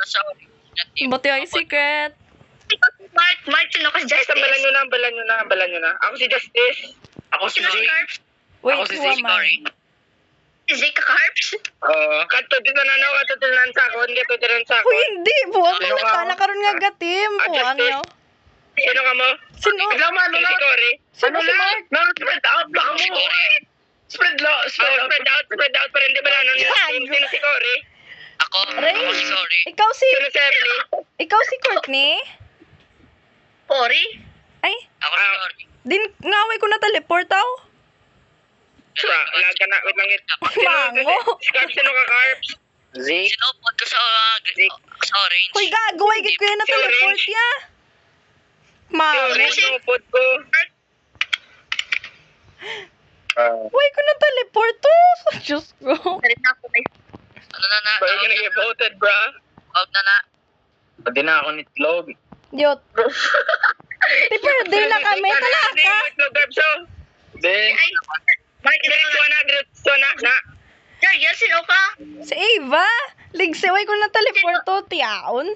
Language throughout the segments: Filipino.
sorry. Buti ay secret. Mark, sino ka si Justice? Balan nyo na. Ako si Justice. Ako si Sino si Zeke. Carbs? Wait, Ako si who am I? Si Zeke Carbs? Kato dito na no, kato dito sa akon, kato dito sa Uy, akon. hindi. Buwag Sino na ka? pala karon nga gatim. Buwang Justice. nyo. Sino ka mo? Sino? Ano Sino si Cory? si Mark? No, spread out, baka mo. Spread out, pero hindi ba na nun? Sino si Cory? Ako si sorry. Ikaw si... Sino si Emily? Ikaw si Courtney? Cory? Ay, Ako si sorry. din ngaway ko na teleport aw. Laga na, wait lang it. Mango. Carbs, sino ka Carbs? Zeke. Sinupod ko sa orange. Hoy, gagaway gid ko yan na Si teleport Orange. ya. Mango. Orange, sinupod ko. Uy, ko na teleport to. Diyos ko. Nalit na ako may... Ano na na? Bakit ka nag-voted, bra? Huwag na na. Pwede na ako nitlog. Yot. Di birthday na kami. Talaka. Nitlog, Carbs, oh. Then, Ay, Mark, diretso na. Jariel, sino ka? Si Ava. Ligseway ko na teleport to. Tiyaon.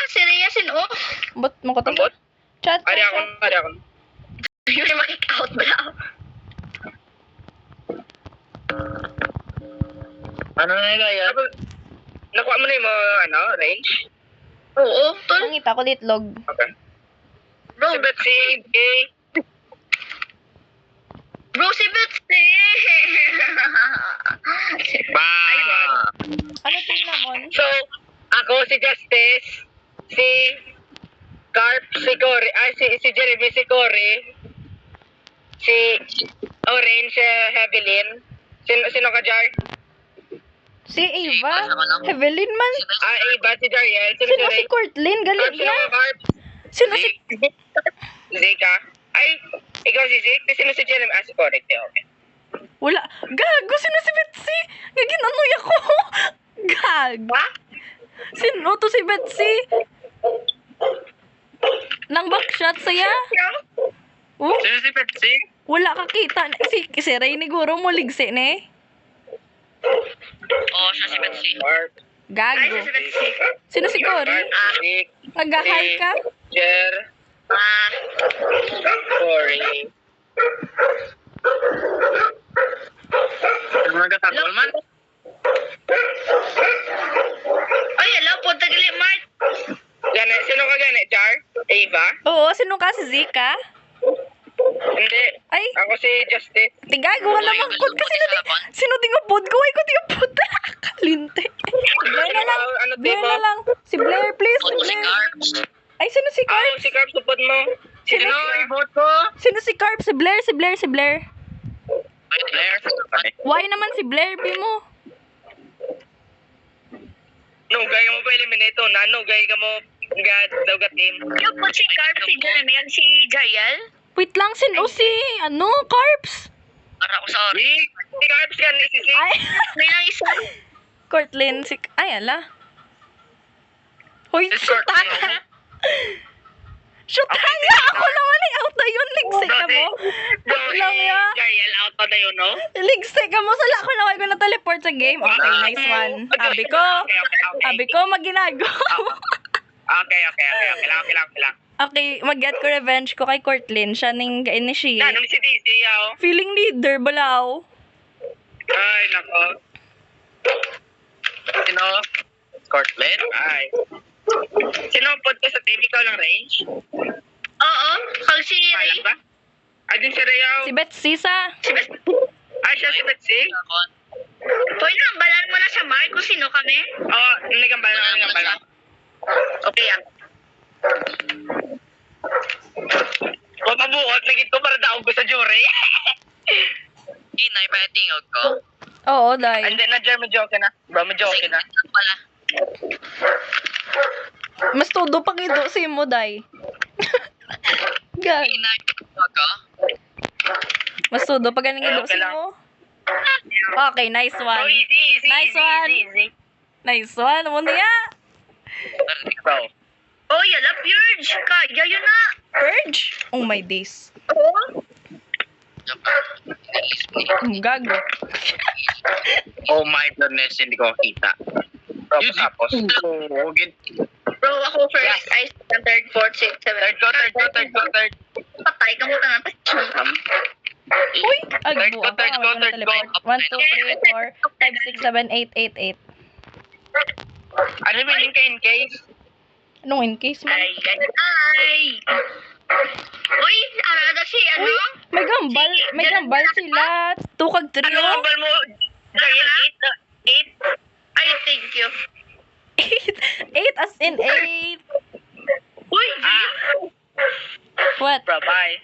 Si Rhea, sino? Bot mo ko to. Ambot? Chat. Ari ako. Yun yung makik-out ba na? Ano na kaya? Nakuha mo na yung range? Oo, tol. Nangita ko ditlog. Okay. Bro, Si Betsy, gay. bro, si Betsy! Bye! Ano team namon? So, ako si Justice, si Carp, si Cory, si Jeremy, si Cory, si Orange, Hevelyn. Sino ka, Jar? Si Ava. Ava lang. Evelyn man. Iba, si Jariel. Sino Sino si Ray? Courtline? Carp, Galit sino niya. ka, Carp? Sino si... Zika. Ay, ikaw si Zeke. Sino si Jeremy? Si correct. Okay. Wala. Gago. Sino si Betsy? Gaginanuy ako. Gag. Ha? Sino to si Betsy? Nang backshot saya? Oh, Sino si Betsy? wala kakita. Si Ray ni Guro mo ligsi ne. Oo, siya si Betsy. Carp. Ay, Gago. si Betsy. Sino si Cory? Zeke. Nag-hi ka? Jer. Cory. Ano nagtatagol man? Ay, hello po, tagali, Mark. Gane, sino ka gane? Jar? Ava? Oo, sino ka si Zika? Hindi. Ay, Ako si Justice. tigago wala mang pod kasi sino tingapod ko? Ay ko tingapod. Kalinte. Si Blair na lang. Ano, Blair tipo? na lang. Si Blair, please. Huwag ko si Blair. Carbs. Ay, sino si Carp? Si Carp, support mo. Sino i-vote ko? Sino si Carp? Si Blair, si Blair, si Blair. Wait, Blair. Why naman si Blair, Pi mo? No, gaya mo pa eliminate na. No, gaya ka mo daw ka team. Yung po si Carp, si Jeremy, at si Jariel. Wait lang, sino si, Carps? Para ako sa orange. Si Carps yan, si Zeke. Ay, May lang isa. Courtline, si, ay, ala. Hoy, Si shoot Courtline. ha. Shoot ha nga! Ako naman eh, out na yun. Ligsi ka mo. Lang ya. Jariel, out pa na yun, no? Ligsi ka mo. Sala ko na ko na teleport sa game. Okay, nice one. Sabi ko, maginago. Okay lang. Okay, mag-get ko revenge ko kay Courtline. Siya ning ga-initiate. Ano si DC, yaw? Feeling leader, balaw. Ay, nako. Sino? Cortland? Ay. Sino ang pod ko sa TV ko lang range? Oo, kag si Ray. Palang ba? Ay, din si Rayaw. Si Betsy sa... Ay, siya si Betsy? Hoy, nambalan mo na sa Mark kung sino kami. Oo, nagambal na. Okay, yan. Huwag mabuot, nagit ko para daog ko sa jury. Inay, patingog ko. Oo, dahil. And then, medyo okay na. Bro, medyo okay na. Lang pala. Mas todo pag ido si mo, day. Gag. Inay, patingog ko. Mas todo pag ganing ido Okay si lang. mo. Okay, nice Oh, one. easy. Nice one. Nice one. Ano niya? Bro. Oh, yala, Purge. Kaya yun na. Purge? Oh my days. Oo. Gago. Oh my goodness, hindi ko kita. Bro, tapos. Bro, ako first. I second, third, fourth, sixth, seventh. Third go. Patay ka mo ka na. Uy! Third Agbo go, ako. third go, Ako na third go. teleport. 1, 2, 3, 4, 5, 6, 7, 8, 8, 8. Ano meaning ka in case? Anong in case mo? Ay! Uy, arada si ano? Uy! May gambal sila. 2 kag 3 Ano oh. ang bal mo? Dahil 8? Ay, thank you. 8 as in 8. Uy, What? Bro, bye.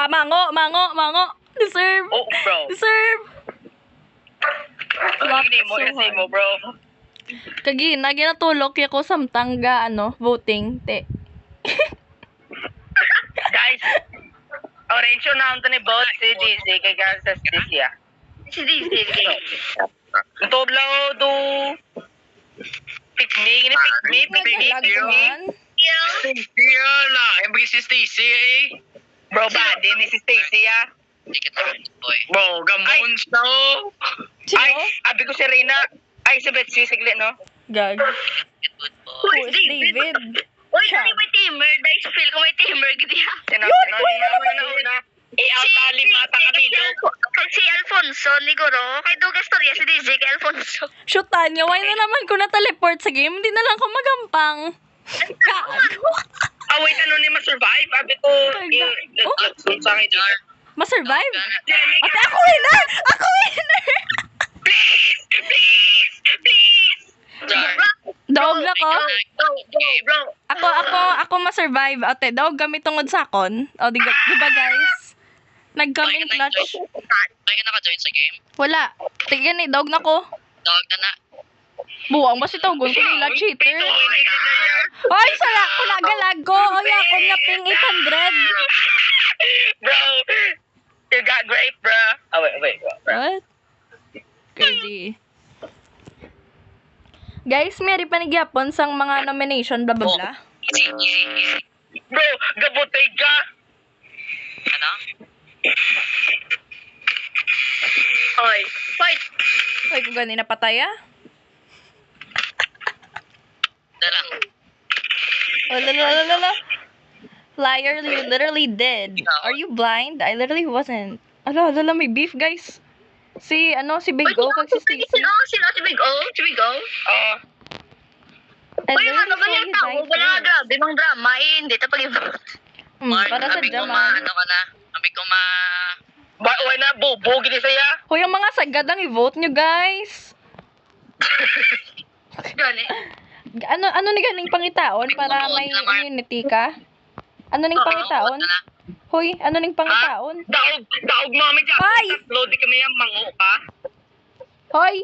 Mango. Deserve. Oh, bro. Deserve. Ano mo? so Kasi hard. mo, bro. Kagina, ginatulok ko samtang voting, te. Guys, orange yun na ni boss si GC kay Gansas this year. si Disney. Ito lang do pick me. Nagalaguan. Stacia na. Yung bigay si Stacy eh. Bro, bad din ni si Stacy ah. Hindi kita boy. Bro, gamons na oh. Sino? Ay, abi ko si Reyna. Ay, si Betsy, siglit no? Gag. Good Who boy. Who is David? Uy, Siya. dali may teamer. Dahil feel ko may teamer. Gidi ha. Sino? Yun, Sino? wait, ano ba Una. out tali mata kabilog. Si Alfonso, ni Goro. Kay Dugas Torres, si DJ, kay Alfonso. Shoota niya, why na naman ko na-teleport sa game? Hindi na lang ako magampang. Gago. Ah, wait, ano ni ma-survive? Abi ko, sa akin. Ma-survive? Dilamig Ate, ako winner! Ako winner! Please! Jar. Daog na ko. Bro. Ako ma-survive. Ate, daog gamit tungod sa akon. O, di ba guys? Nag-come in clutch. Ay ka naka-join sa game? Wala. Tingnan eh, daog na ko. Tawag na na. Buwang ba si Togon ko nila cheater? Ay, sala ko nagalag ko. Oy, ako nga ping 800. Bro, you got great, bro. Oh, wait. What? Crazy. Guys, may pa nagyapon sang mga nomination, blah blah blah. Easy. Bro, gabutay ka. Ano? Oy, fight. Ay, kung ganun napatay ah. Dalang. Oh, la. Liar, you literally did. Are you blind? I literally wasn't. Ala, may beef, guys. Si Big O, kag si Stacy. Sino? Si Big O? Si Big O? I Uy, literally ano ba saw yung you tao? die Wala first. grabe, mang drama eh. Hindi ito pag-ibang. Mark, Para sa sabi ko Jaman. ano ka na. Sabi ko Why na, bubo, gini saya. Hoy, yung mga sagad ang i-vote nyo, guys. Gani. Ano ni ganing pangitaon para may immunity ka? Ano ning pangitaon? Hoy, ano ning pangitaon? Daog mami dyan. Ay! Upload di kami yung mango ka. Hoy!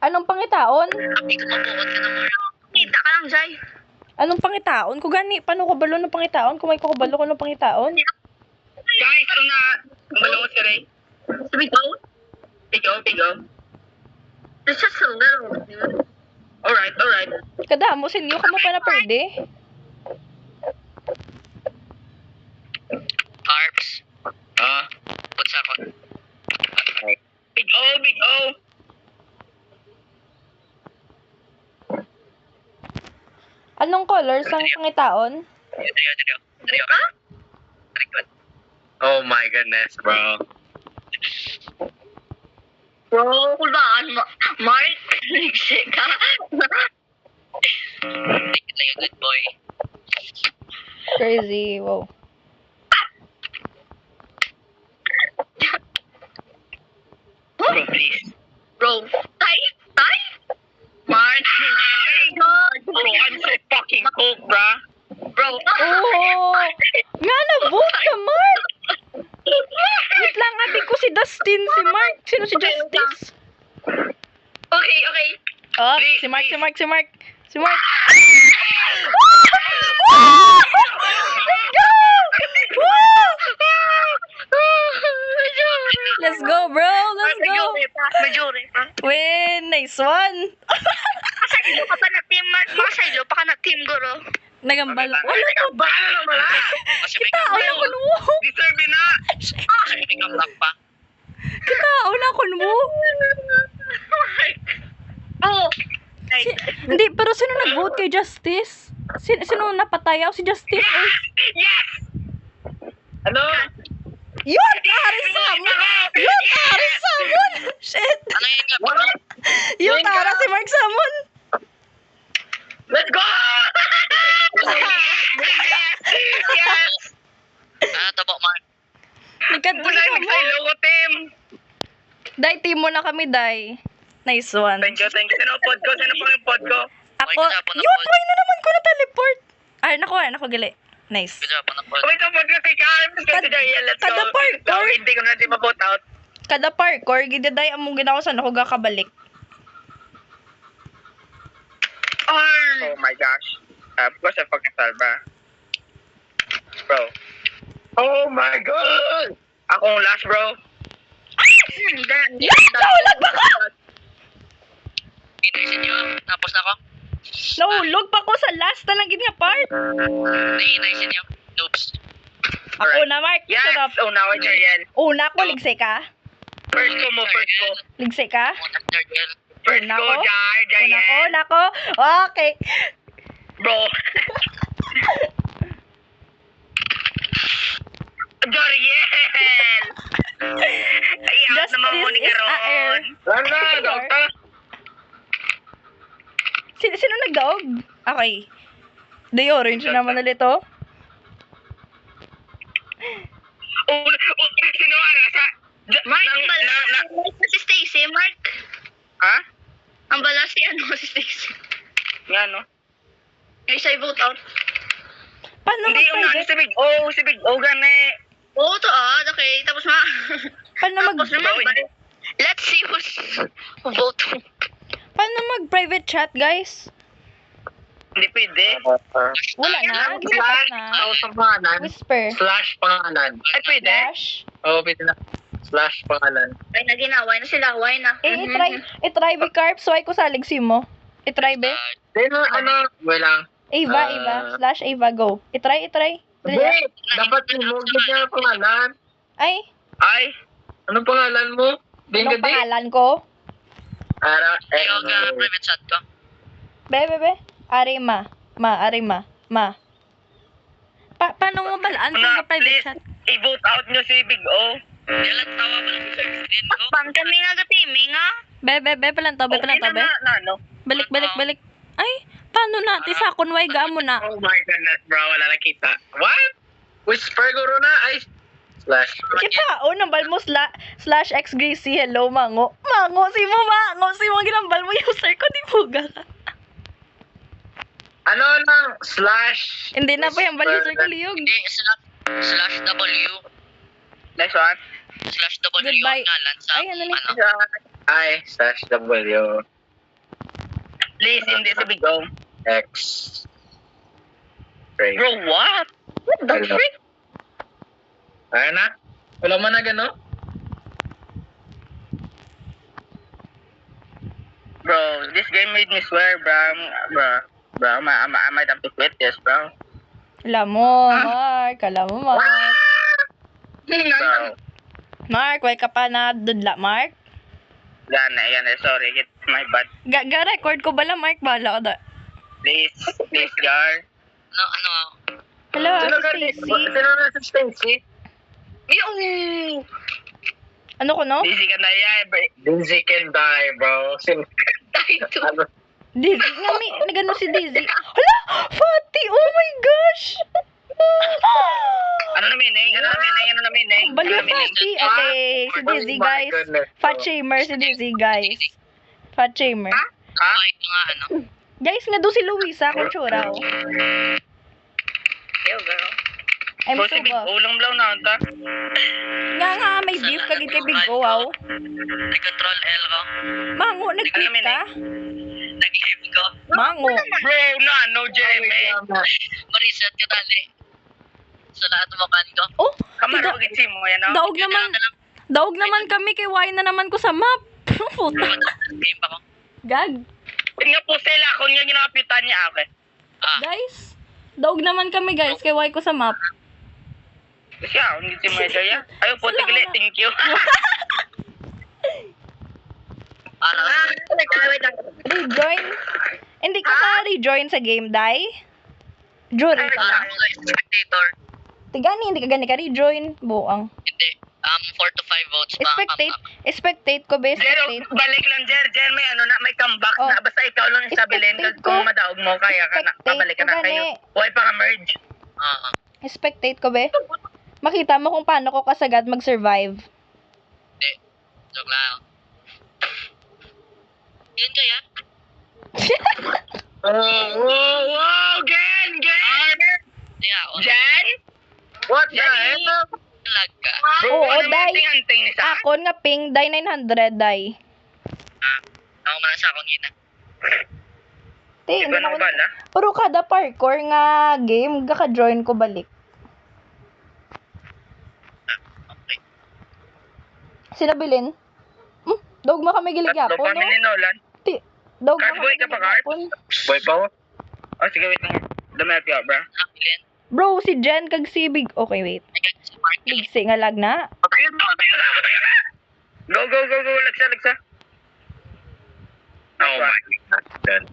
Anong pangitaon? Hindi ko mabuot ka na more. Kita ka lang, Jai. Anong pangitaon? Kung gani, paano ko balo ng pangitaon? Kung may kukabalo ko ng pangitaon? Guys, ano na? Ang balong si Ray. Si Big O? Big O. It's just a little. Alright. Kadamo, sinyo ka mo pa na perde. Carbs. Ah. What's ako? Big O. Anong colors ang pangitaon? Drio. Record. Oh my goodness, bro. Bro, kulbaan mo. Mark, nagsi ka. Take it like a good boy. Crazy, wow. Bro, please. Bro, tay? Mark, Bro, I'm so fucking cooked, bro. Bro, Oh! Nga na-vote ka, Mark! Wait lang, ate ko si Dustin, si Mark. Sino si Justice? Okay. Oh, Please, si Mark. Let's go! Let's go, bro! Let's go! Majore pa. Win! Nice one! Masaylo ka pa na team, Mark. Masaylo pa ka na team, Goro. Nagambal. Wala ka ba? Ano naman ah? Kasi may Kita, wala ko mo! Deserve na. may comeback pa. Kita, wala ko mo! Oh, Hindi, pero sino nag-vote kay Justice? Sino napatay ako? Si Justice? Or... Yes! Ano? Yun! Tari Samon! Yun! Tari Samon! Shit! Ano yun nga? What? Yung Tara si Mark Samon! Let's go! Yes! Tabo, Mark. Nagkadto Wala si yung Samon! logo, team. Day, team mo na kami, Day. Nice one. Thank you. Sino ang pod ko? Sino pang yung pod ko? Ako, Good job, yun! Why na naman ko na-teleport? Ay, nako, gali. Nice. Good job, panapod. Wait, ang pod ko kay Karen. Kasi Dariel, let's go. Kada parkour. So, hindi ko na natin ma-vote out. Kada parkour, gidaday among ginawa sa ako gakabalik. Oh my gosh. Of course, I fucking salva. Bro. Oh my god! Akong last, bro. Yes! Nahulog ba ka? Inaysin nyo. Tapos na ako. Nahulog pa ko sa last na lang gid nga part. Inaysin nyo. Noobs. Ako na, Mark. Yes! Sarap. Oh, now it's Ariel. Una ko, ligsay ka. First ko mo, first ko. Ligsay ka. Una, third girl. First Una ko, ko? Jariel. Una ko. Okay. Bro. Jariel! Iyak naman mo ni Justice is a air. Karon. Wala, dokta. Sino nagdaog? Okay. The orange naman ulit oh. Sino arasa? Mark, ang bala si Stacy, Mark. Ha? Ang bala si si Stacy. Nga, no? Yung isa i-vote out. Paano Hindi yung nani mag-private? si Big O gani. Oo, to okay. Tapos Paano tapos naman, Bro, let's see who's vote. Paano mag-private chat, guys? Hindi pwede. Wala na. Ginagawa na. Sa pangalan. Whisper. Slash pangalan. Ay, pwede? Flash. Oo, pwede na. Slash pangalan. Ay, naginaway na sila. Why na? I-try be carp. So, ay ko salig mo. I-try be. Then, ano, walang. Ava. Slash Ava, go. I-try. Dali Hindi, na. dapat mo niya ang pangalan. Ay, Ay, Anong pangalan mo? anong pangalan ko? Ara, Yoga, private chat ko. Be. Arima. Arima. Paano mo balaan kung na, ka private please, chat? i-vote out nyo si Big O. Kailan tawa pa lang sa screen ko. Pang kami nga gatimi nga. Be, palantaw, be. ano? Balik. Ay, paano na? Tisa, kunway ga mo na. Oh my goodness, bro. Wala nakita. What? Whisper guro na. Ay, slash. Kita, nambal mo slash X Gracie, hello, mango. Mango, si mo ginambal mo user ko, di mo ga. Ano lang? Slash. Hindi na po yung bal user ko, liyog. Hindi, slash W. Next one. Slash W Goodbye. ang ngalan sa Ay, ano na? Ay, slash W. Please, hindi si Big O. X. Break. Bro, what? What the Hello. frick? Ayun na. Wala mo na gano? Bro, this game made me swear, bro. I might have to quit this, bro. Alam mo, Mark. Bro. Mark, why ka pa na dudla, Mark? Yan na, sorry. It's my bad. Ga-record ko bala, Mark? Bahala ko da. Please, Gar. Ano, Hello, Sino Stacy. na si Stacy? Yung! Ano ko, no? Busy ka na yan, bro. Dizzy can die, bro. Ano? Dizzy. Nagano si Dizzy. Hala! Fatty! Oh my gosh! Ano na meaning? Baliw Fatty. Okay, si Dizzy, Oh my guys. goodness, Fat bro. shamer si Dizzy, guys. Fat shamer. Ha? ay, nga ano. Guys, nga doon si Luisa, kung tsura, oh. Yo, girl. I'm Bro, so si Big buff. O lang blaw na, anta. Nga, may beef kagid kay Big O, wow. Nag-control L ko. Mango, nag-tweet ka? Nag-leave ko. Mango. Bro, no, Jeremy. Ma-reset ka dali. Sa lahat ng makan ko. Oh, Kamara, wag itsi mo, yan, no? daog naman kami kay Why na naman ko sa map. Puta. Game pa ko. Gag. Nga po sila, kung nga ginapitan niya ako. Guys, daog naman kami, guys, kay Why ko sa map. Siya, hindi si Medyo yan. Ayaw po, tigli, thank you. Wait lang. Rejoin? Hindi ka ka rejoin sa game, Day? Jury ka lang. Spectator. Tigani, hindi ka gani ka rejoin. Buang. Hindi. 4 to 5 votes pa. Spectate ko, be. Jer, Spectate. balik lang, Jer. Jer, may ano na, may comeback Oh. na. Basta ikaw lang yung sabilin. Spectate Kung ko. madaog mo, kaya ka na. Spectate Pabalik ka ko na kayo. gani. Huwag pa ka merge. Oo. Spectate ko, be. Makita mo kung paano ko kasagad mag-survive. Hindi. Joke lang. Yun kaya? Wow, Gen! Hindi ako. Jen? What the Jenny? hell? Lag ka. Bro, Oo, ano Day. may anting ni sa? Ako nga ping, Day 900, Day. Ako man sa akong ina. Te, Ikaw na ako- bala? Pero kada parkour nga game, gaka-join ko balik. Okay. Sinabilin? Dogma kami Tatlo giligapon, kami ni no? Nolan. Dogma Cardboy kami ka pa, Card? giligapon. Boy pa Oh, sige, wait lang. Dumati ako, bro. Nakilin. Bro, si Jen kag si Big... Okay, wait. Ay, kaya si Mark. Ligsi nga lag na. Tayo na! Go, go, go, go. Lagsa. Oh my God.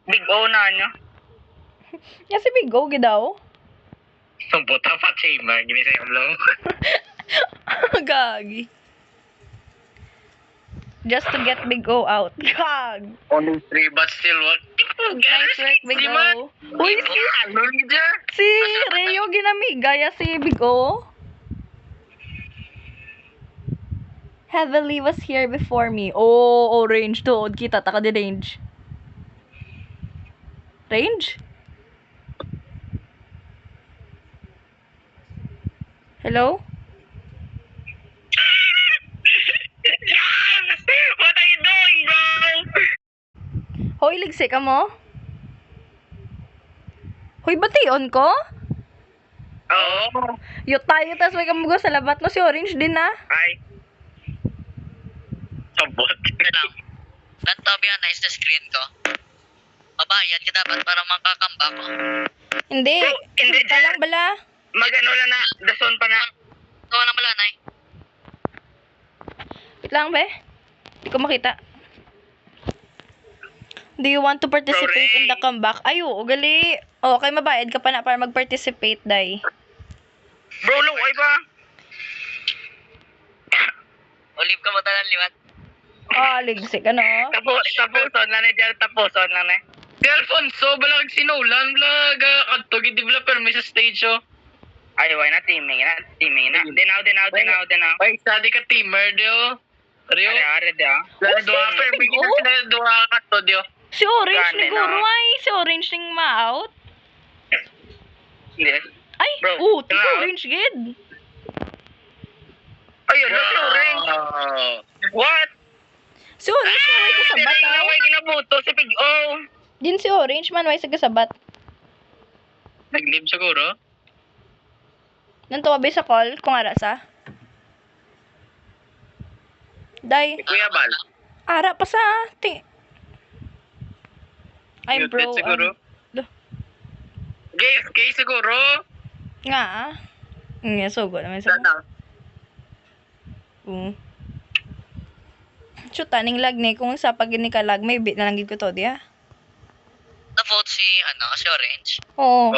Big O na ano. Nga si Big Go, gidaw. Buta pa, Chamber. Ginisay ang long. Gagi. Just to get Big O out. Gag. Only 3 but still what? Nice work, Big O. Uy, si Reo ginamigaya si Big O. Heavily was here before me. Oh, range to. Kita, taka di range. Range? Hello? What are you doing, bro? Hoy, ligsi ka mo? Hoy, bation ko? Oo. Yo tayo, tas may kamugo sa labat mo si Orange din na. Ay. Sabot. Ito lang. Not to be honest, sa screen ko. Mabayad ka dapat para makakamba ko. Hindi. Bro, hindi, Kita lang bala. Mag-ano lang na. Dason pa na. Ito lang pala, Nay. Wait lang, be. Hindi ko makita. Do you want to participate in the comeback? Ay, oo, gali. Okay, mabayad ka pa na para mag-participate, Day. Bro, look, ay ba? Olive ka mo talang liwat. Ah, ligsi ka, no? Tapuson lang ni Del. Tapuson lang ni. Di Alfonso, balag sinulan. Balag, kadto, developer may sa stage, oh. Ay, why na teaming na? Dinaw. Ay, sadi ka teamer, dio. Rio? Are, dio. Dua, perming Oh? sila, dua kadto, dio. Si Orange Gani, siguro no? ay. Si Orange ning ma-out. Yes. Ay, Bro, si na-out? Orange gid. Ayun, na si Orange. What? Si Orange man way kasabat, Hindi ay. na ginabuto si Big O. Din si Orange man way sa kasabat. Nag-live siguro? Nanto ba sa call kung ara sa? Day, Kuya Bal. ara pa sa I'm bro. siguro? Duh. Gay siguro? Nga ah. Nga, so good naman sa. Sana. Shoot, taning lag ni. Kung sa pag ni ka lag, may bit na lang gid ko to, diya. Na-vote si Orange. Oo.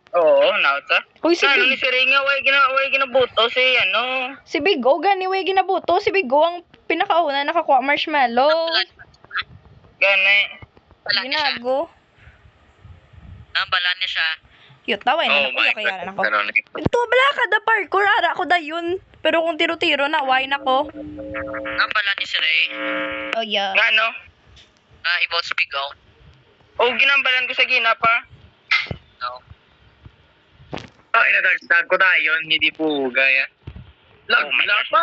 Oo, nauta. Uy, si Ano Big, ni Siringa, way ginabuto si si Big O, gani, way ginabuto. Si Big O ang pinakauna nakakuha marshmallow. Gani. Bala niya siya. Ginago. Bala niya siya. Yut, taway na ako. Kaya na ako. Ito, bala ka da parkour. Ara ko da yun. Pero kung tiro-tiro na, why na ko? Bala ni si Ray. Oh, yeah. Ngano? I-vote si Big O. O, ginambalan ko sa gina pa. No. Ay, nadagstag ko tayo, hindi po gaya. Lag pa.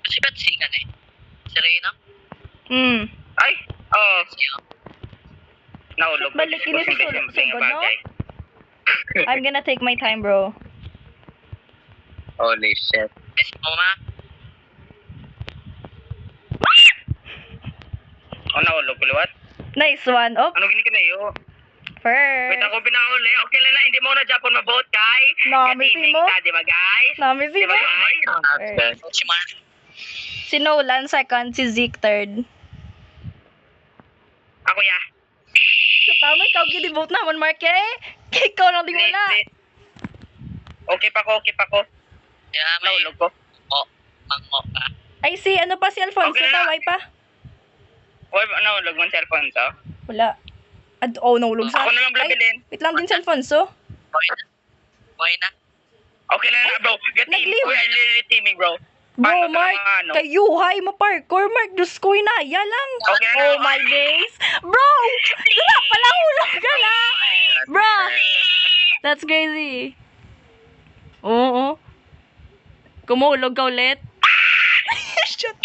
Si Betsy ka na eh. Si Ray na. Ay, Siya. naulog. Balik ini sa Simple sugod, nga no? bagay. I'm gonna take my time, bro. Holy shit. Miss mo ma. O, naulog, liwat? Nice one. Oh, Ano gini ka na iyo? First. Wait, ako pinakauli. Okay lang na, hindi mo na Japon ma-vote, kay. Nami Katiming mo? ka, di ba, guys? Nami si Di ba, mo. guys? First. Si Man. Si Nolan second, si Zeke third. Ako, ya. So, tama, ikaw gini-vote naman, Mark, eh. Ikaw lang di wala. Okay pa ko. Yeah, may Naulog ko. mango ka. Ay, si ano pa, si Alfonso, Okay na. taway pa. Uy, naulog mo ang cellphone, so? Wala. Nahulog sa... Ako na lang bilhin. Wait lang din si Alfonso. Okay na. Okay lang na, bro. nag-leave. We are literally teaming, bro. Bro, Paano Mark, talaga, ano? kayo, hi, ma-parkour, Mark, Diyos ko, inaya lang. Okay na. Oh my days. Bro, wala pala hulog ka na. Bro, that's crazy. Oo. Kumulog ka ulit. Shit.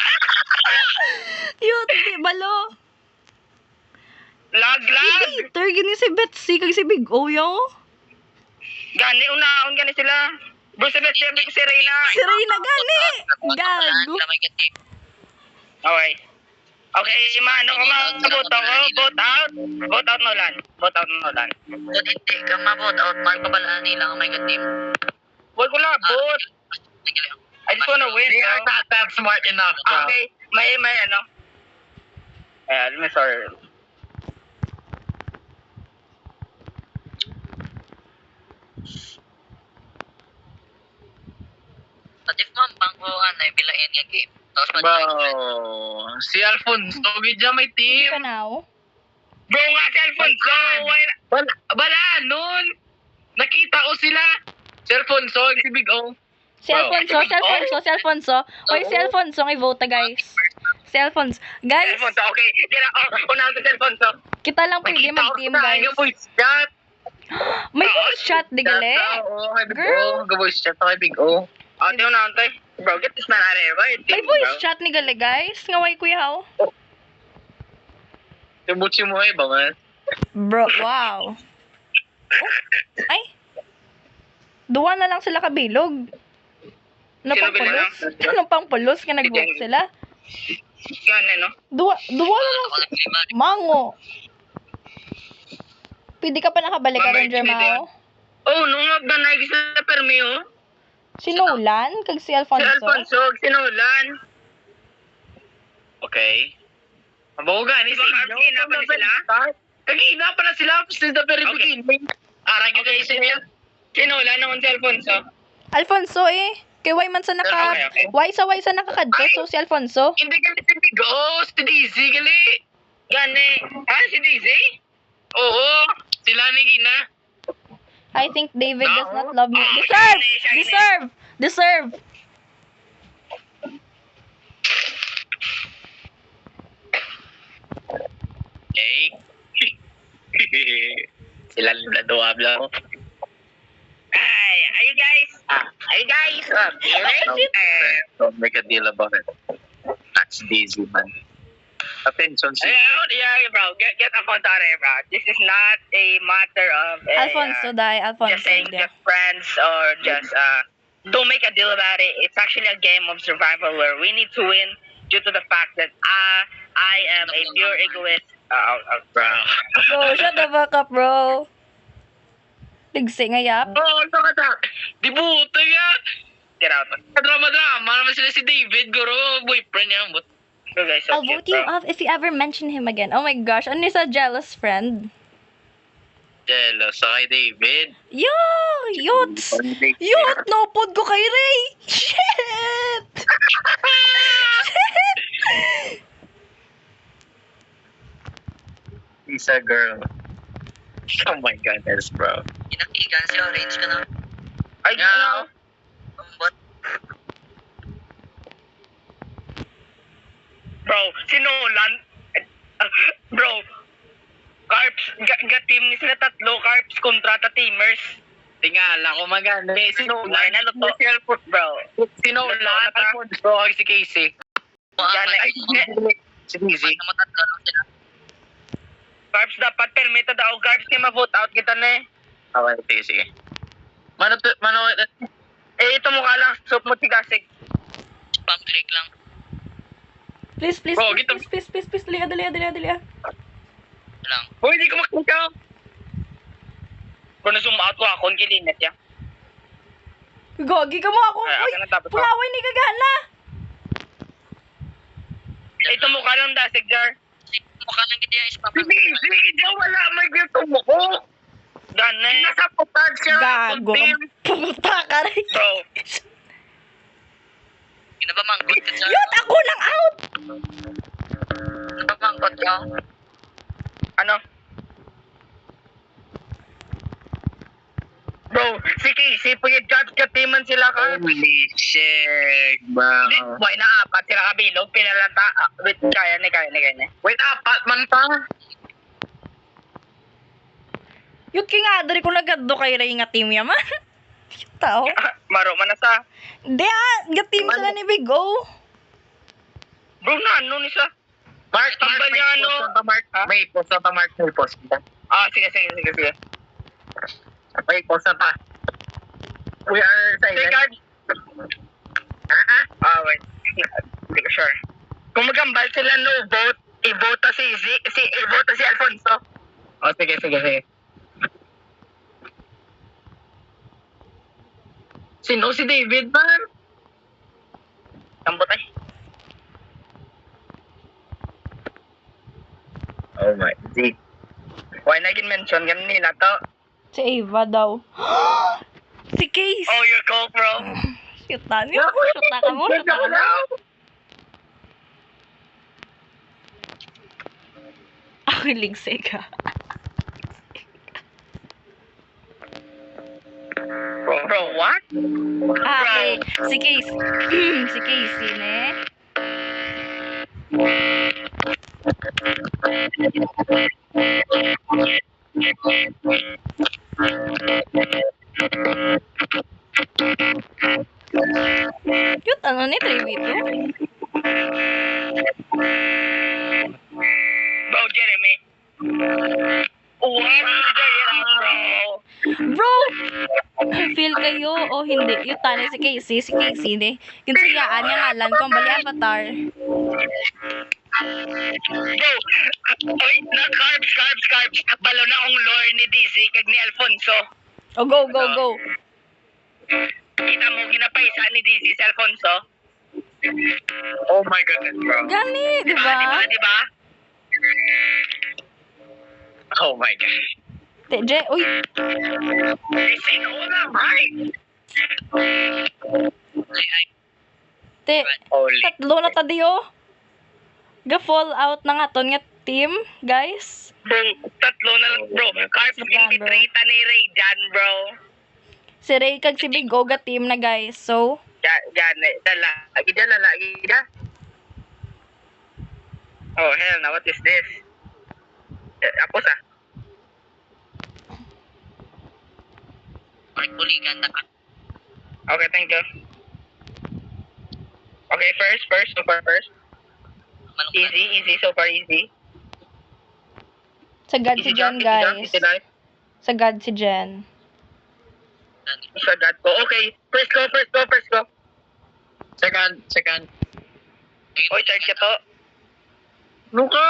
Yun, di balo. Lag. Later, gini si Betsy, kag si Big O, yo. Gani, unaon gani sila. Bro, si Reyna. Si Reyna gani. Gago. Lamay ka team. Okay. Okay, mano ka vote ako. Vote out, Nolan. Kung hindi ka ma-vote out, magpabalaan nila ang may ka-team. Huwag ko lang, vote. I just wanna win, They are bro. not that smart enough, bro. Okay, may ano. Let me sorry. At if mambang ko, ay bilain nga game. Tapos Bro, si Alfonso, gidya may Hindi team. ka now. Bro, nga si Alfonso. Bala nun. Nakita ko sila. Si Alfonso, si Big O. Si Alfonso. Hoy, si Alfonso, ang i-vote, guys. Si Alfonso. Guys, Alfonso, okay. Unahan ko si Alfonso. kita lang pwede mag-team, guys. Voice chat. May voice chat, di gali. Oo, kay Big Girl. O. Voice chat kay Big O. Di unahan tayo. Bro, get this man out of here, right? May voice chat ni gali, guys. Ngaway kuya how. Yung butsi mo ba, man? Bro, wow. Oh, ay. Duwa na lang sila kabilog. Ano Sino pang pulos? bilang? Ano pang pulos? Kaya nag-vote sila? Gani, no? Duwa na lang sila. Mango. Pwede ka pa nakabalik ka rin, Jermao? Oh, nung nagdanay sa permi, oh. Si Nolan? Kag si Si Alfonso? Alfonso, sinulan. Okay. Mabago gani Di ba, kagina pa na sila? Kagina pa na sila since the very Okay. beginning. Aray ka Okay, kayo niya. sinulan naman si Alfonso. Alfonso eh. Kay why man sa Okay. Why sa nakakadto? So si Alfonso? Hindi gali si Big O, si Dizzy gali. Gani. Si Daisy? Oo, sila ni Gina. I think David does No. not love me. Deserve! Okay. Sila nila doa bla. Ay, are you guys? Don't make a deal about it. That's Dizzy, man. Attention seeker. Yeah, bro. Get a phone out of here, bro. This is not a matter of Alfonso dai, Alfonso. just saying Yeah. just friends or just don't make a deal about it. It's actually a game of survival where we need to win due to the fact that I am a pure egoist. Bro. Bro, shut the fuck up, bro. Tigsi nga yap. Oh, saka ta. Di buto ya. Get out. Drama-drama naman sila si David, guro. Boyfriend niya. But You guys so I'll cute, vote you bro. off if you ever mention him again. Oh my gosh, ano yung sa jealous friend? jealous sa kay David. Yo! Yots! Yot! Napod ko kay Ray! Shit! He's a girl. Oh my goodness, bro. Inakigan si Orange ka na. Ay, Yeah. But, bro, si Nolan, bro, Carps, team ni sila tatlo, Carps, kontrata teamers. Tingala ko maganda. Ay, naluto. Bro, Sinulan, Alfonso, o si Casey. Ay, Si Dizzy. matatlo lang sila. Carps dapat permita daw, Carps, kaya ma-vote out kita na eh. Okay, sige. Mano, Ito mukha lang, soup mo tigasig. Spam click lang. Please, please, Bro, please, gito. please, please, please, dali, dali. Lang. Hoy, hindi ko makita. Kung na-zoom out ko ako, kilinet ya. Gagi ka mo ako. Ay, Uy, akin na tapos pulaway ni gagana. Ito mukha lang dasig, Jar. Mukha lang kita yung spam. Sige, daw wala may gito mo ko. Gane. Nasa putad siya. Gago ka. Puta ka rin. Bro. Gina ba mangkot ka dyan? Yun, ako lang out. Gina ba mangkot ka? Ano? Bro, si Casey, pag-judge ka timan sila ka. Holy shit, bro. Di, Why na apat sila kabilog, pinalata. Wait, kaya ni. Wait, apat man pa. Yun ki nga, dari ko nagado kay Ray nga team yaman. Yung tao. Maro man na sa. Di ga-team sila ni Big O. Bro, na ano ni sa? Mark, Tambal may niya, post ano? na pa, Mark. Ha? May post na pa, Mark. May post na. Sige. May post na pa. We are silent. Guard. Wait. Hindi ko sure. Kung magambal sila no vote, i-vote si Alfonso. Sige. Sino si David, man? Tambot ay. Oh my God. Why na mention ganun nila to? Si Ava daw. Si Case. Oh, your coke, bro. Shoot na niyo. Shoot na ka mo. Ako ligsay ka. Bro, what? Okay. Si Case. Si Casey, ne? Cute, ano ni 3v2? Bro, Jeremy. What? Bro! Feel kayo o hindi? Yung tani si Casey. Si Casey, ne? Kinsayaan niya ngalan ko. Ang bali avatar. Bro, oy, na carbs. Balo na akong lore ni DC kag ni Alfonso. Oh, go. Kita mo, ginapaisa ni DC si Alfonso. Oh my goodness, bro. Gani, di ba? Diba? Oh my God. Teje, uy. Sino na, right? Te, Holy. tatlo na tadiyo. Ga-fall out na nga ton nga team, guys. Bro, tatlo na lang, bro. Carbs, hindi Bro. trita ni Ray dyan, bro. Si Ray kag si Big O ga team na, guys. So, Dyan, lalaki na. Oh, hell na, what is this? Apos ah. Mark, buligan na ka. Okay, thank you. Okay, first, so far first. Easy, so far easy. sagad si Jen, guys. Easy life. Sagad si Jen. Sagad ko. Okay, first go. Second. Oy, charge ka to. Luka?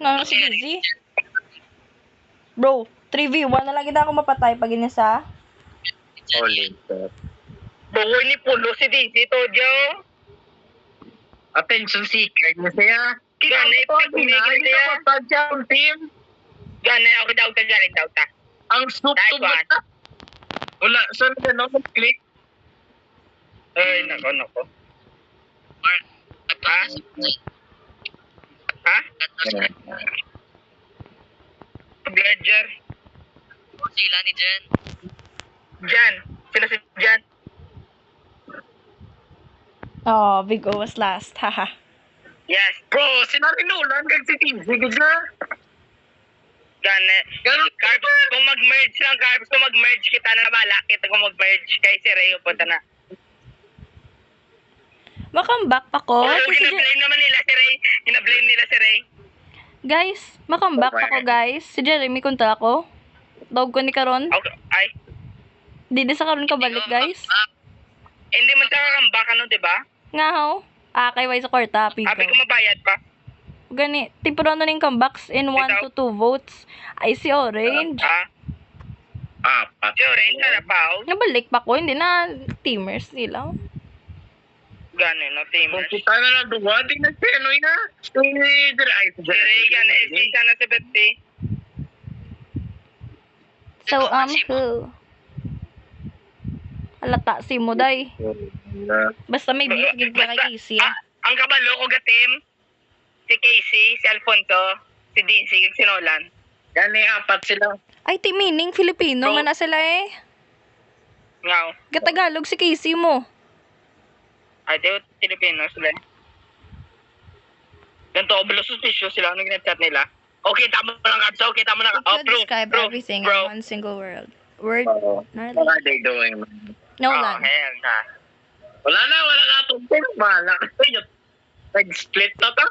Nano si Dizzy? Bro, 3v1 na lang kita ako mapatay pag inisa. Holy shit. Buhoy ni Pulo si DC to, Joe. Attention seeker niya siya. Gani, pigmigil siya. Kita ang team. Gani, ako daw ta. Ang snoop Nice to one. ba? Wala, saan ka no? Click. Ay, nako. Mark, Ha? Ha? Ledger. Sila ni Jen. Jan. Sino si Jan? Oh, Big O was last. Haha. Yes. Bro, sinarinulan kag si Team. Sige na. Gani. Ganun. Carbs, kung mag-merge lang, Carbs, kung mag-merge kita na bala, kita kung mag-merge kay si Ray, punta na. Makambak pa ko. Oo, Kasi si Jen- ginablame naman nila si Ray. Ginablame nila si Ray. guys, makambak pa ko, guys. Si Jeremy kunta ako. Dog ko ni karon. Okay. Ay, Di sa karon ka balik, guys. hindi man sa kakambak, ano, diba? Nga ho. Kay way sa kwarta, pigo. Sabi ko mabayad pa. Gani, tipuro na ning comebacks in 1 to 2 votes. I see orange. Apat. Si Orange na napaw. Nabalik pa ko, hindi na teamers sila. Gano'n, no, teamers. Kita na lang duwa. Di na si ano na. Si Si Reagan, isa na si Betty. So, who? Alata si mo, day. Basta may beef gid ka kay Casey. Ang kabalo ko ga team, si Casey, si Alfonso, si DC, kag si Nolan. Gani, apat sila. Ay, ti meaning Filipino Bro. man na sila eh. Ngaw. Gatagalog si Casey mo. Ay, tayo, Filipino sila. Ganito, blo suspicious sila nung ginat-chat nila. Okay, tama mo lang, Kabs. Okay, tama na. You could describe everything in one single word. Word, What Narly. are they doing? No, Oh, lang. hell na. Wala na atong team. Bahala kayo. Nag-split na ta.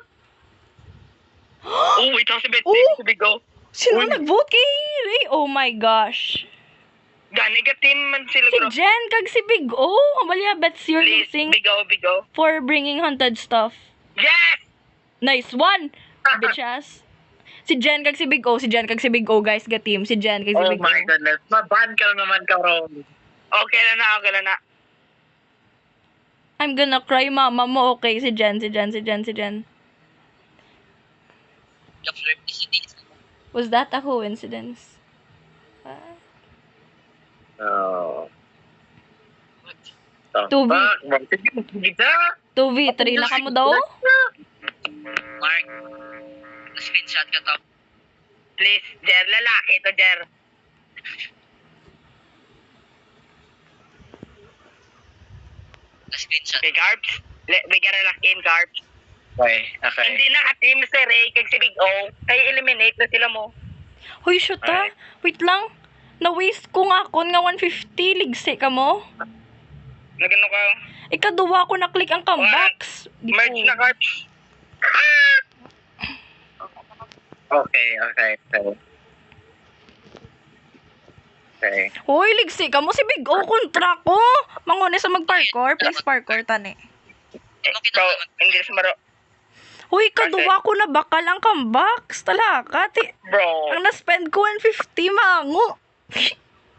Oh, ito si Betty, Oh! si Bigo. Sino Uy. nag-vote kay Ray? Oh my gosh. Gani ka team man sila. Si bro. Jen kag si Big O. Amalya, bets you're Please, losing Bigo. for bringing haunted stuff. Yes! Nice one, bitches. Si Jen kag si Big O. Si Jen kag si Big O, guys. Ga team. Si Jen kag si Oh Big O. my goodness. Maban ka naman ka, Ron. Okay na. I'm gonna cry, mama mo. Okay, si Jen. Ka-flip ni si DC. Was that a coincidence? Ah. Oh. 2v. Kita. 2v3 na ka mo daw? Mark, na-screenshot ka to. Please, Jer, lalaki to, Jer. Na-screenshot. Okay, Carbs. Bigyan na lang game, Carbs. Okay. Hindi naka-team si Ray kag si Big O. Kaya eliminate na sila mo. Hoy, shoot ha. Wait lang. Na-waste ko nga akon nga 150. Ligsi ka mo. Nagano ka? Ikaduwa ko na-click ang comebacks. Di Merge ko. na, Carbs. Okay. Hoy, ligsi ka mo. Si Big O kontra ko. Manguna sa mag-parkour. Please parkour, tani. Ano kita Bro, naman? hindi sa maro. Hoy, kaduwa ko na bakal ang comebacks. Talaka. Bro. Ang na-spend ko 150, mango.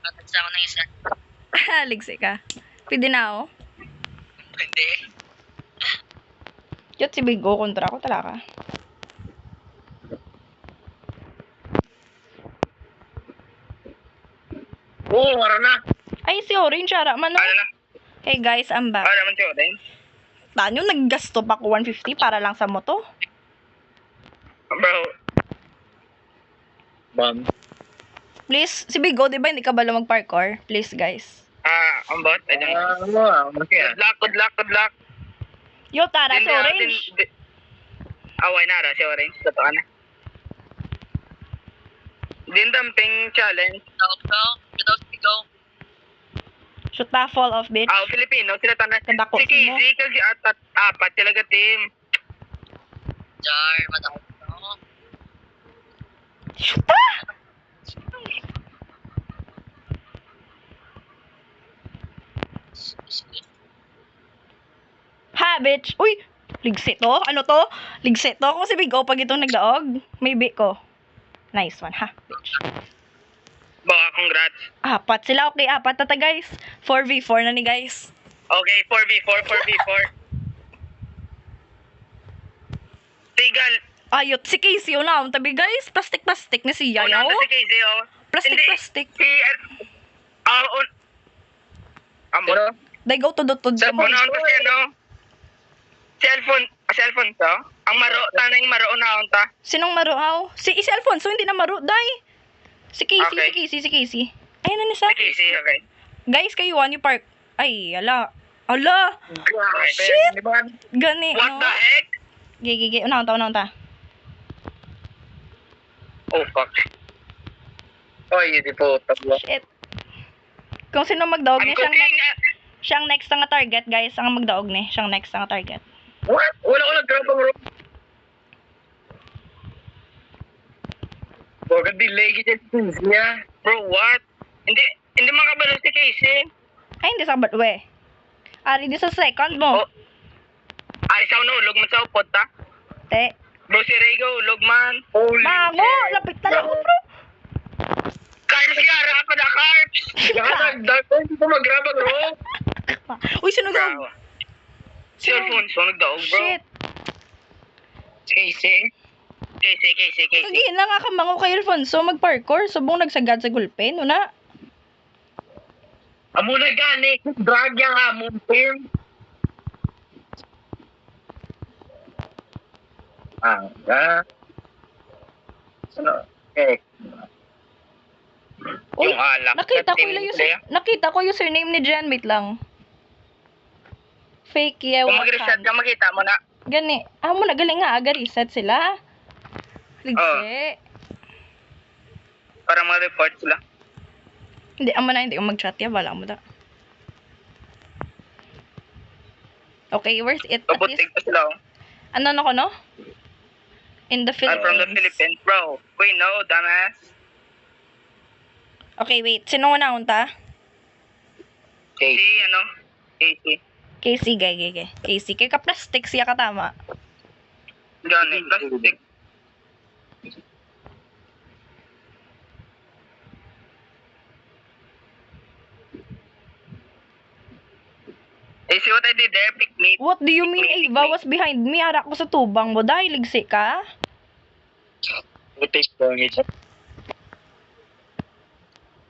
Matag sa ako ng isa. Ligsi ka. Pwede na, oh. Hindi. Yot si Big O kontra ko. Talaka. Oo, wala na. Ay, si Orange, ara man, oh. Ano na? Hey, guys, I'm back. Ano naman si Orange? Tanyo, naggasto pa ko 150 para lang sa moto. Bro. Bam. Please, si Big O, di ba hindi ka bala mag-parkour? Please, guys. Ang bot. I don't know. Okay. Good luck. Yo, tara, si Orange. Away na ra si Orange. Totoo na. Din dumping challenge. Without go. Shoot pa, fall off, bitch. Filipino sila tanan. Kadako Si si mo. Casey kag apat sila ka team. Jar, matapos ako. Shoot pa! Ha, bitch. Uy, ligsi to. Ano to? Ligsi to. Kung si Big O pag itong nagdaog, maybe ko. Nice one, ha, bitch. Baka congrats. Apat sila. Okay, apat na ta, guys. 4v4 na ni, guys. Okay, 4v4. Tigal. Ayot, si Casey yun na. Tabi, guys. Plastic na si Yayaw. Una si Casey oh. Plastic. Si Amor. Day go tudod-tudod sa mo. Una si ano? Cellphone to. Ang maro, tanang maro na unta. Sinong maruaw? Si Alfonso, hindi na maro, day. Si Okay. Casey. Ayun na ni sa. Si Casey, okay. Guys, kayo, you park. Ay, ala. Ala! Shit! Gani, What no? the heck? Gigi. Unang ta. Oh, fuck. Oy, hindi po. Tablo. Shit. Kung sino magdaog I'm niya, cooking. siyang next nga target, guys. Ang magdaog ni, siyang next nga target. What? Wala ko nag-grab ang room. Huwag ang delay kita niya. Bro, what? Hindi makabalo si Casey. Ay, hindi sa we. Ari, di sa second mo. Oh. Ari sa unulog mo sa upot, ta? Te. Bro, si Rego, Logman. Holy Mango! shit. Lapit na ako, bro! Carps, yara pa na, Carps! Hindi ko magraba, bro. Uy, sino Bro. gaw? Si Alfonso, nagdaog, bro. Shit! Casey. Kagi na nga ka mango kay Alfonso mag-parkour. Subong nagsagad sa gulpen, una. Amo na gani. Drag yung among team. Uy, Yung alak. nakita ko Team yung Playa. nakita ko username ni Jan, wait lang. Fake Kung yewa mag-reset ka, makita mo na. Gani, mo na galing nga aga reset sila. Ligse. Para ma-report sila. Hindi, hindi ko mag-chat ya, wala mo da. Okay, where's it? At least, Kabutig pa sila, oh. ano na ko, no? In the I'm Philippines. from the Philippines, bro. We know, dumbass. Okay, wait. Sino nga naunta? Si, Casey. Casey, gay. Casey, kay ka-plastic siya katama. Gani, plastic. See what I did there? Pick me. What do you mean Ava was behind me? Arak ko sa tubang mo. Dahil ligsi ka?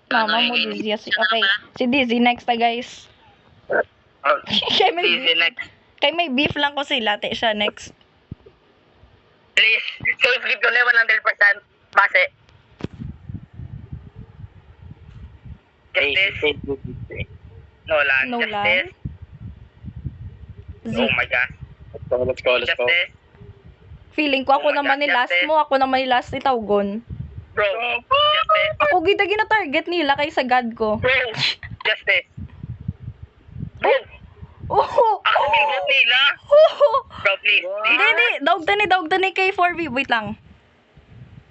Mama mo, Dizzy. Okay. Si Dizzy next na, guys. Oh, kay, may easy beef, next. kay may beef lang ko sila. Te siya next. Please, safe give ko na 100% base. Justice. Nolan. Nolan. Justice. Z. Oh my gosh. Let's go. Justice. Feeling ko ako Oh my naman God, ni last Justice. mo. Ako naman ni last ni Tawgon. Bro. Justice. Ako gita gina-target nila kaysa God ko. Bro. Justice. Bro. Oh! Ako bingot nila. Oh! Bro, please. Hindi. Dawg tani kay 4V. Wait lang.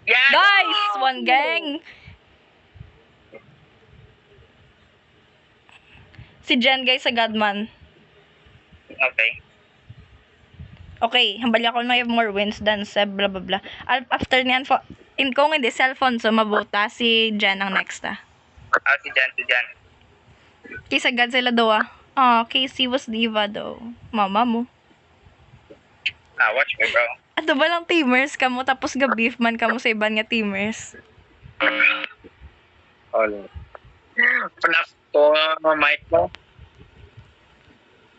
Yes. Guys! One gang! Si Jen, guys, sa Godman. Okay. Okay, hambali ako na have more wins than Seb, blah, blah, blah. After niyan, kung hindi si Alfonso, mabota si Jen ang next, ah. Si Jan. Kaysa God sila daw, ah. Oh, Casey was diva daw. Mama mo. Watch me, bro. Ato ba lang teamers ka mo, tapos ga-beef man ka mo sa iban nga teamers? Panas to mic mo.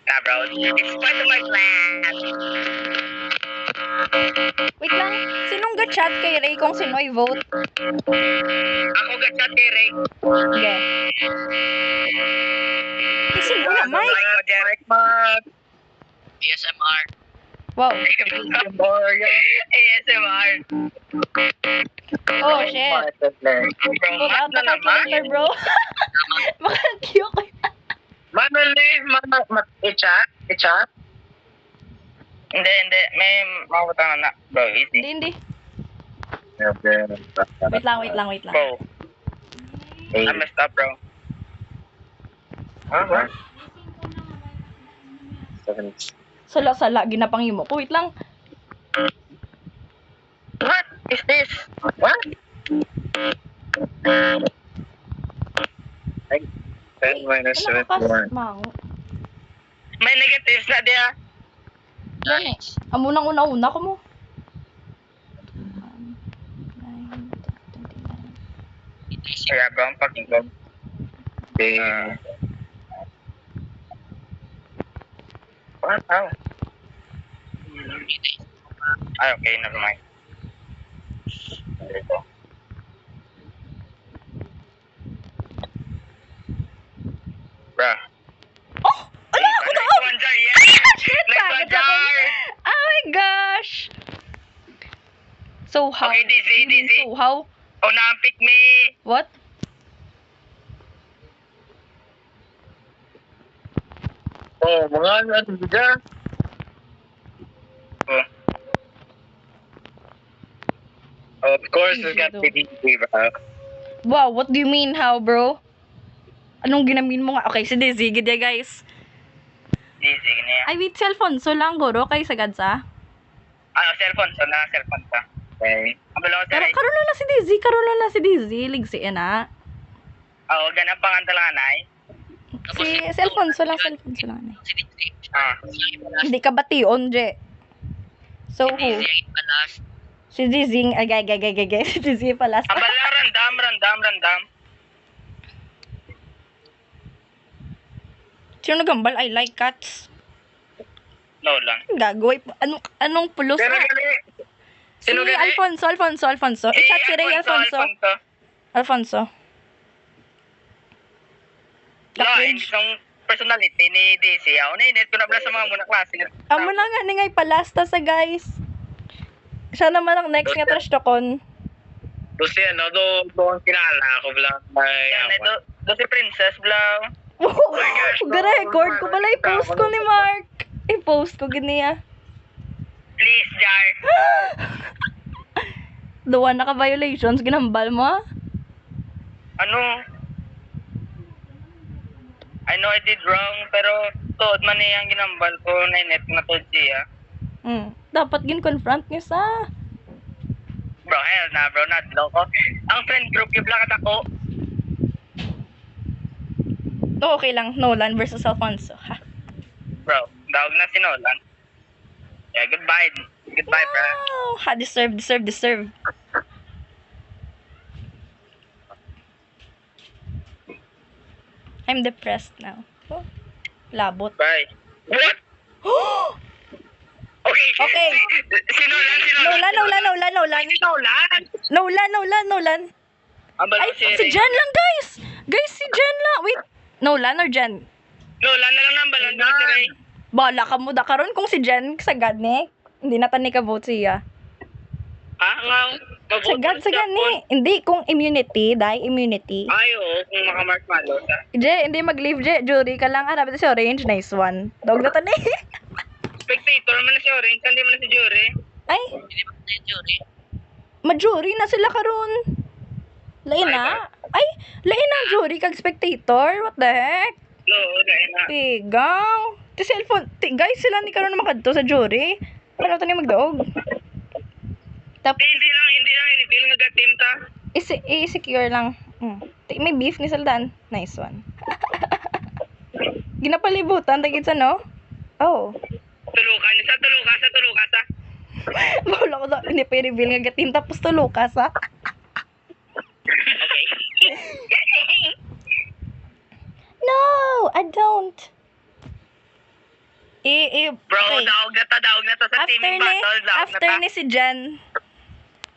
Bro. It's part of my plan. Wait lang, sinong ga-chat kay Ray kung sino i-vote? Ako gachat kay Ray. Okay. Kasi wala, Mike. ASMR. Wow. ASMR. Oh, shit. Bro, Pull out mat the na naman. calculator, bro. Makakiyok ko yan. I-chat? Hindi. May makakutang na. Bro, easy. Hindi. Wait lang. Bro. I messed up, bro. Sala, ginapangimo ko. Wait lang. What is this? What? 10 minus Wala ka 71. mango. May negatives na dia. Gani. Amunang una-una ko mo. Kaya bro, ang pakinggan. Okay. What? How? Ay, okay, never mind. There you go. Bruh. Oh! Ala, ako na! Next one, Jar, yes! Next one, Jar! Oh my gosh! So how? Okay, Dizzy. So how? Oh, na-pick me! What? Oh, mga ano dyan? Oh. Of course, Easy it's got though. PDP, bro. Wow, what do you mean how, bro? Anong ginamin mo nga? Okay, si Dizzy, gid ya, guys. Dizzy, niya. Ay, wait, si Alfonso lang, guro, kay sa Gadsa. Cellphone so na cellphone ka. Okay. Ang balo sa Karon na si Dizzy, karon na si Dizzy, ligsi na. ganang pangantalangan ay. Si Alfonso lang, eh. Si Dizzy. Ah. Hindi ka bation, Je. So, Si who? Dizzy ang palas. Si Dizzy, agay. Si Dizzy pala. Ang bala random. Sino nagambal? I like cats. No lang. Gagawin. Anong pulos Pero na? gali. Si Sino gali? Alfonso. I-chat si Ray Alfonso. Lain isang personality ni DC. Ako na init ko na bala sa mga muna klase. Amo na nga, ngay palasta sa guys. Siya naman ang next nga trash tokon. Kasi ano, do ang kilala ako blang. Yan, ito si Princess Blau. Record ko pala, i-post ko ni Mark. I-post ko ganiya. Please, Jar. Duwa na ka violations, ginambal mo ah. Ano? I know I did wrong, pero tuod man niyang ginambal ko na inet na tuod siya. Dapat gin-confront niyo sa... Bro, hell na bro, not loko. Ang friend group, yung blakat ako. Okay lang, Nolan versus Alfonso. Ha? Bro, dawag na si Nolan. Yeah, goodbye. Goodbye, bro. Wow! Ha, deserve. I'm depressed now. Oh, labot. Bye. What? Okay. Okay. Si Nolan. Nolan. Ang bala Ay, si Jen lang, guys! Guys, si Jen lang. Wait, Nolan or Jen? Nolan na lang ang balon doon si Ray. Bala ka mo da karon kung si Jen sagad ni. Hindi na tani ka vote siya. Nga. Sagad ni. Hindi kung immunity, immunity. Ay, oo. Kung makamarshmallow sa. Je, hindi mag-leave, Je. Jury ka lang. Hanapin si Orange. Nice one. Dog na tani. Spectator man na si Orange, hindi man na si Jury. Ay, Hindi ba tayo jury? ma-jury na sila karon. Lain na. Ay, lain na jury kag spectator. What the heck? No, dahil na. Tigaw. Ti cellphone. Guys, sila ni karon makadto sa jury. Ano tani magdaog? Tapos Hindi lang, i-feel nga team ta. i-secure lang. May beef ni Saldan. Nice one. Ginapalibutan, tagit sa no? Oh. Tulukan sa. Bawala ko daw. Hindi pa i-reveal nga gatim. Tapos tulo ka sa. Okay. No, I don't. Bro, Okay. daog na to sa teaming battle. After ni si Jen.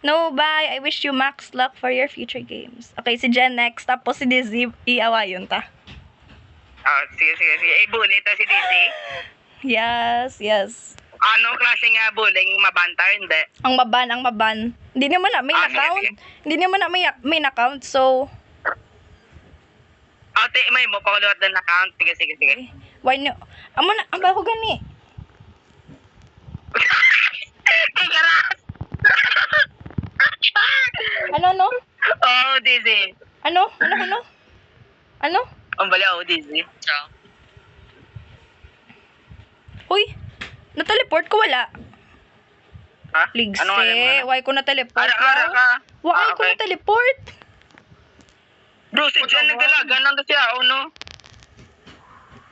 No, bye. I wish you max luck for your future games. Okay, si Jen next. Tapos si Dizzy, iawayon ta. Sige. Bully to si DC. Yes. Ano klase nga bullying? Mabanta, hindi. Ang maban. Hindi naman na main Sige, account. sige. Hindi naman na main account, so... Ate, may mo pakulot ng account. Sige. Why no? Amo na, ang bago gani. Ano? Oh, DC. Ano? Ang bala, DC. Ciao. Uy, na-teleport ko wala. Ha? Ligse, Ano nga? why ko na-teleport? Ara ka. Why ko okay. na-teleport? Bro, si Jen nagdalaga nang kasi ako, no?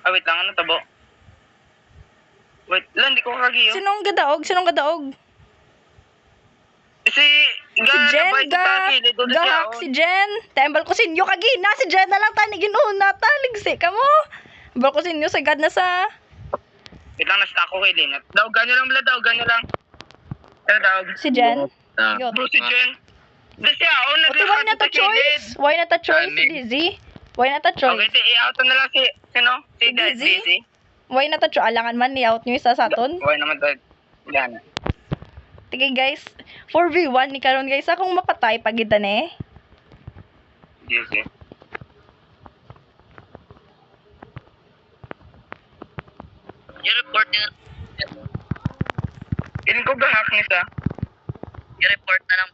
Wait lang, ano tabo? Wait lang, di ko kagiyo. Sinong gadaog? Si Jen, oh. gahak si Jen. Tembal ko sinyo kagina, si Jen na lang tani ginuna, taligsi ka mo. Tembal ko sinyo, sagad na sa... Wait lang, nasta ako kay Linat. Daogan nyo lang. Ano daog? Si Jen? Yun. Bro, si Jen. Di siya, Okay, why not a choice? Why not a choice si Dizzy? Why not a Okay, choice? i-out na lang si, sino? Si Si Dizzy? Dizzy. Why not a choice? Alangan man, ni-out nyo isa sa aton. Okay naman to. Gana. Tige guys, 4v1 ni karon guys, akong mapatay pagitan eh. Dizzy. I-report nyo na. Ilin ko gahak ni sa. I-report na lang.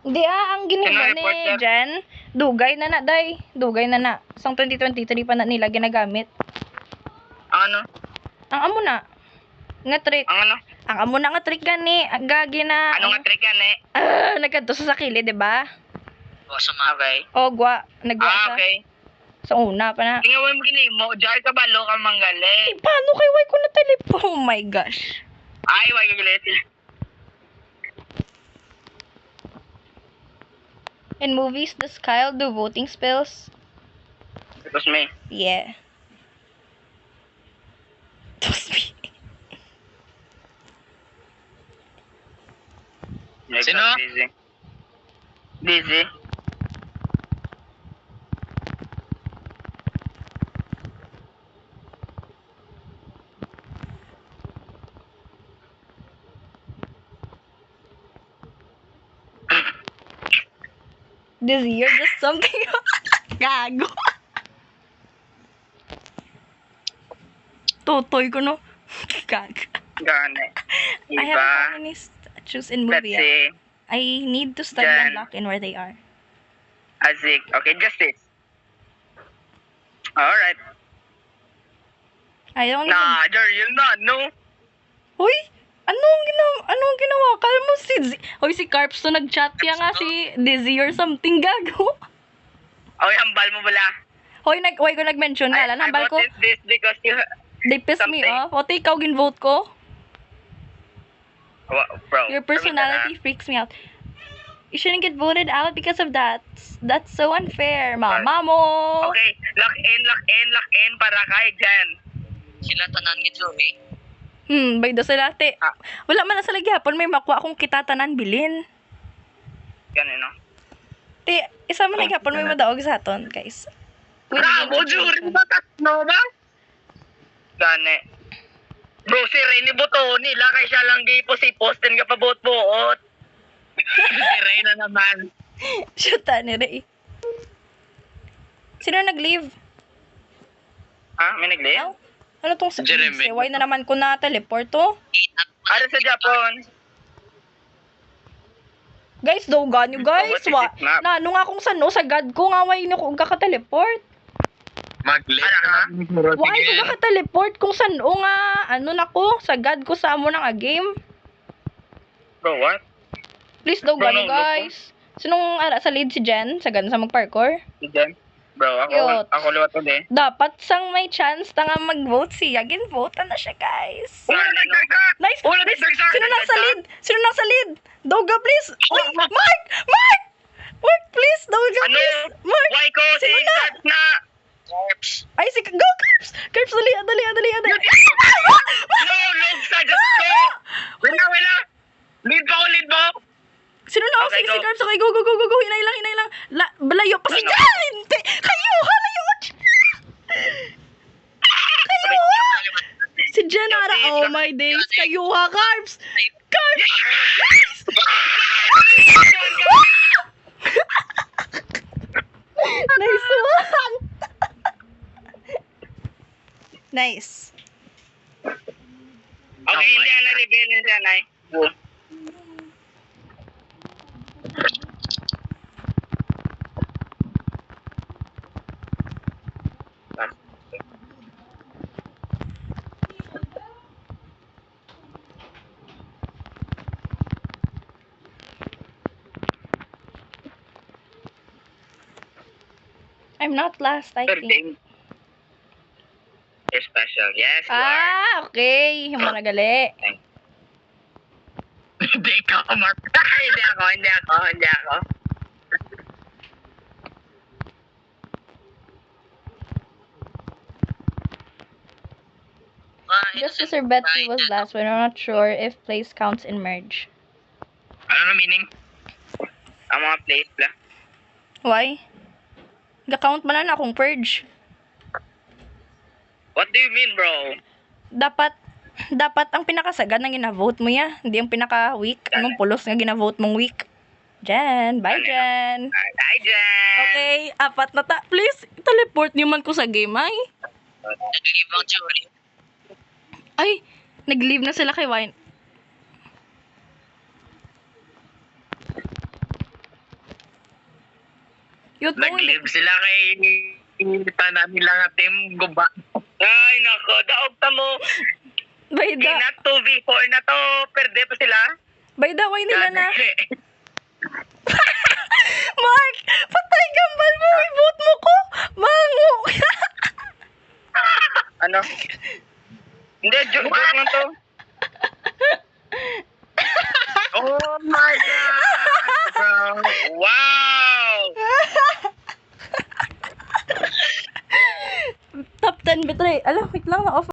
Hindi ang ginimo Sino ni report yan? Jen, dugay na day. Dugay na. Sang 2023 pa na nila ginagamit. Ang ano? Ang amo na. Nga trick. Ang ano? Ang amo na nga trick gani, ang gagi na. Ano nga trick yan eh? Nagkanto sa kilid, di ba? O, sumama. Okay. O, nagwa siya. Okay. Sa una pa na. Tingawin mo gini mo, jar ka ba lo ka manggali? Paano kay why ko na telepo? Oh my gosh. Ay, wag galit. In movies, does Kyle do voting spells? It was me. Yeah. Does me. Sino? Busy. Busy. This year, just something. Gago. Totoy ko, no? Gago. Gane. I haven't Iba. found any statues in Let's movie yet. see. I need to study Jan. and lock in where they are. Azik. Okay, justice. Alright. I don't even... Nah, Jar, you'll not know. Hoy! Anong ginawa? Kala mo si Hoy, si Carps to nag-chat niya nga si Dizzy or something, gago. Okay, hambal mo bala. Hoy, ko nag-mention nga lang. Hambal ko. I voted this because you... They pissed me something. off. Ote, ikaw gin-vote ko. Bro. Your personality freaks me out. You shouldn't get voted out because of that. That's so unfair. Mama mo! Okay, lock in para kay Jan. Sila tanan ni Joey. Baydo sila, te. Ah. Wala man na sa lagyapon. May makuha akong kitatanan bilin. Ganun, no? Te, isa man lagyapon may madaog sa aton, guys. Bravo, Jury! Batas, no ba? Gane. Bro, si Rene Botoni, lakay siya lang gipos-ipos, din ka pa buot-buot. Si Rene na naman. Shoot, ni Ray. Sino nag-leave? Ha? May nag-leave? Ano? Ano tong sa Jeremy. Why na naman ko na teleport to? Ano sa Japon? Guys, daw ganyo guys. What is it, ma'am? Na ano nga kung sano sa God ko nga why na ko ka-teleport. Mag-let Ano, ka ha? namin siguro. Why ko ka-teleport kung sano nga ano na ko sa God ko sa amo nga game. Bro, what? Please daw Bro, ganyo no, guys. Sinong ara sa lead si Jen sa gan sa mag-parkour? Si Jan? Bro, Cute. ako liwat ulit. Dapat sang may chance ta nga mag-vote siya. Gin-vote na siya guys. Wala nagdagdag! Nice! Wala Please, nagdagdag! sino nang sa lead? Sino nang sa lead? Doga, please! Uy, Mark! Mark! Mark, please! Doga, Ano? please! Mark! Why ko si Sino na? Kat na? Corpse. Ay, si... Go, Carps! Carps, dali! No, look sa Diyos ko! Wala! Lead ba ako? Sino na? Okay, Sige, si go. Carps. Okay, go! Hinay lang. Balayo pa si Ano? Jan! Hindi! Kayo! Halayo! Kayo! Si Jan ara. Oh my days. Kayo ha, Carps! Carps! Nice one! Nice. Okay, hindi na reveal niya na eh. I'm not last, I think. Thing. You're special. Yes, you are. Ah, okay. Yung mga gali. Hindi ka, Mark. Hindi ako. Just Sir Betsy was last, but I'm not sure if place counts in merge. Ano na meaning? Ang mga place la. Why? Ga-count man na akong purge. What do you mean, bro? Dapat ang pinakasagad na ginavote mo ya. Hindi yung pinaka-weak. Anong pulos nga ginavote mong weak. Jan, bye Jan. Hi, Jan. Okay, 4 na ta. Please, teleport niyo man ko sa game ay. Nag-leave ang Joey. Ay, nag-leave na sila kay Wine. Yun po, Nag-live sila kay tanan nila nga team guba. Ay, nako. Daog ta mo. Bayda. Ina, 2v4 na to. Perde pa sila. Bayda, why nila na? Gagi. Mark! Patay gambal mo! I-vote mo ko! Mango! Ano? Hindi, joke lang to. Oh my God! Bro. Wow! Top 10 betray. Alam, wait lang na off.